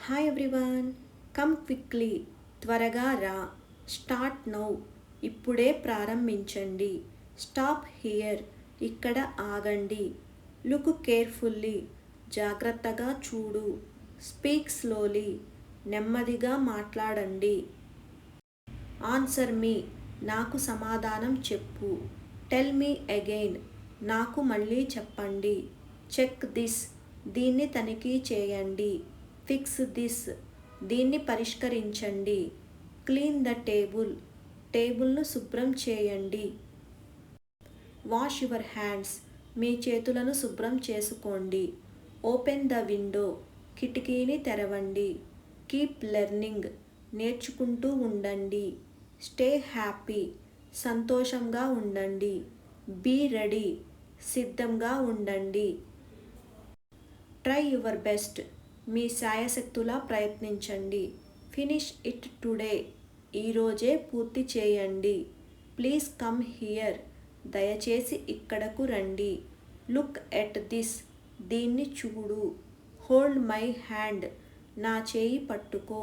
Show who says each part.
Speaker 1: hi everyone, come quickly, త్వరగా రా, start now, ఇప్పుడే ప్రారంభించండి, స్టాప్ హియర్, ఇక్కడ ఆగండి, లుక్ కేర్ఫుల్లీ, జాగ్రత్తగా చూడు, స్పీక్ స్లోలీ, నెమ్మదిగా మాట్లాడండి, ఆన్సర్ మీ, నాకు సమాధానం చెప్పు, టెల్ మీ అగైన్, నాకు మళ్ళీ చెప్పండి, చెక్ దిస్, దీన్ని తనిఖీ చేయండి, ఫిక్స్ దిస్, దీన్ని పరిష్కరించండి, క్లీన్ ద టేబుల్, టేబుల్ను శుభ్రం చేయండి, వాష్ యువర్ హ్యాండ్స్, మీ చేతులను శుభ్రం చేసుకోండి, ఓపెన్ ద విండో, కిటికీని తెరవండి, కీప్ లెర్నింగ్, నేర్చుకుంటూ ఉండండి, స్టే హ్యాపీ, సంతోషంగా ఉండండి, బీ రెడీ, సిద్ధంగా ఉండండి, ట్రై యువర్ బెస్ట్, మీ శాయశక్తులా ప్రయత్నించండి, ఫినిష్ ఇట్ టుడే, ఈరోజే పూర్తి చేయండి, ప్లీజ్ కమ్ హియర్, దయచేసి ఇక్కడకు రండి, లుక్ ఎట్ దిస్, దీన్ని చూడు, హోల్డ్ మై హ్యాండ్, నా చేయి పట్టుకో,